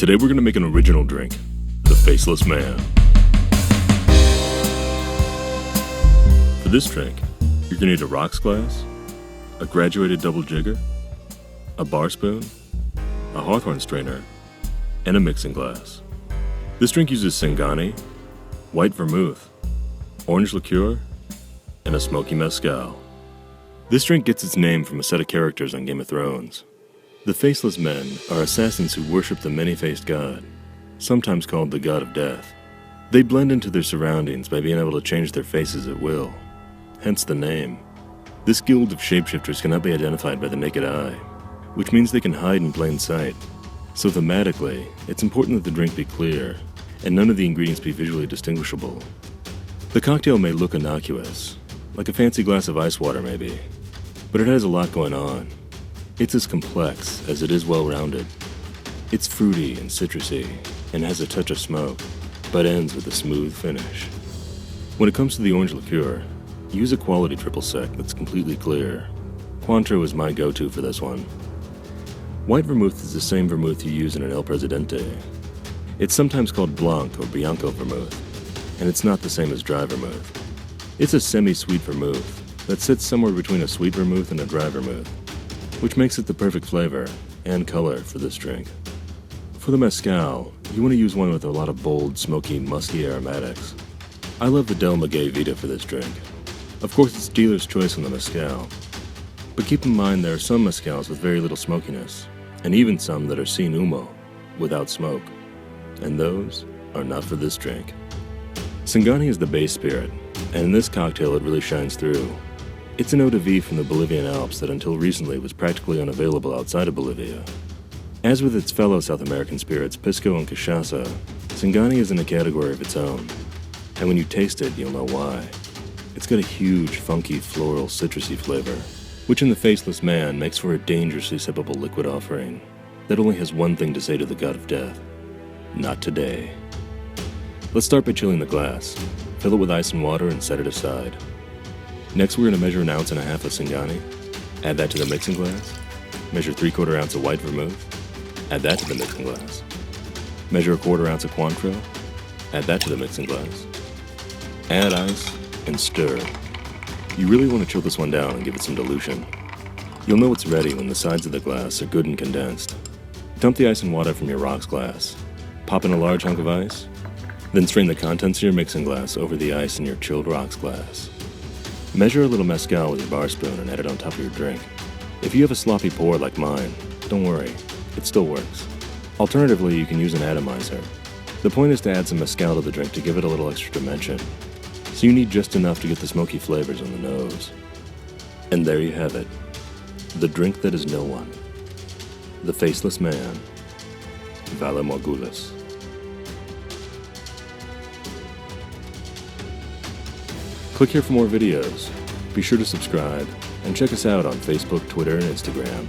Today we're going to make an original drink, the Faceless Man. For this drink, you're going to need a rocks glass, a graduated double jigger, a bar spoon, a hawthorn strainer, and a mixing glass. This drink uses Singani, White Vermouth, Orange Liqueur, and a Smokey Mezcal. This drink gets its name from a set of characters on Game of Thrones. The Faceless Men are assassins who worship the many-faced god, sometimes called the god of death. They blend into their surroundings by being able to change their faces at will, hence the name. This guild of shapeshifters cannot be identified by the naked eye, which means they can hide in plain sight. So thematically, it's important that the drink be clear, and none of the ingredients be visually distinguishable. The cocktail may look innocuous, like a fancy glass of ice water maybe, but it has a lot going on. It's as complex as it is well-rounded. It's fruity and citrusy, and has a touch of smoke, but ends with a smooth finish. When it comes to the orange liqueur, use a quality triple sec that's completely clear. Cointreau is my go-to for this one. White vermouth is the same vermouth you use in an El Presidente. It's sometimes called Blanc or Bianco vermouth, and it's not the same as dry vermouth. It's a semi-sweet vermouth that sits somewhere between a sweet vermouth and a dry vermouth, which makes it the perfect flavor and color for this drink. For the mezcal, you want to use one with a lot of bold, smoky, musky aromatics. I love the Del Maguey Vita for this drink. Of course, it's dealer's choice on the mezcal, but keep in mind there are some mezcals with very little smokiness, and even some that are sin humo, without smoke, and those are not for this drink. Singani is the base spirit, and in this cocktail it really shines through. It's an eau de vie from the Bolivian Alps that until recently was practically unavailable outside of Bolivia. As with its fellow South American spirits, Pisco and Cachaça, Singani is in a category of its own, and when you taste it, you'll know why. It's got a huge, funky, floral, citrusy flavor, which in the Faceless Man makes for a dangerously sippable liquid offering that only has one thing to say to the god of death: not today. Let's start by chilling the glass. Fill it with ice and water and set it aside. Next, we're going to measure 1.5 ounces of Singani, add that to the mixing glass, measure 3/4 ounce of white vermouth, add that to the mixing glass, measure 1/4 ounce of Cointreau, add that to the mixing glass, add ice, and stir. You really want to chill this one down and give it some dilution. You'll know it's ready when the sides of the glass are good and condensed. Dump the ice and water from your rocks glass, pop in a large hunk of ice, then strain the contents of your mixing glass over the ice in your chilled rocks glass. Measure a little mezcal with your bar spoon and add it on top of your drink. If you have a sloppy pour like mine, don't worry, it still works. Alternatively, you can use an atomizer. The point is to add some mezcal to the drink to give it a little extra dimension, so you need just enough to get the smoky flavors on the nose. And there you have it, the drink that is no one. The Faceless Man, Vale Morgulis. Click here for more videos. Be sure to subscribe and check us out on Facebook, Twitter, and Instagram.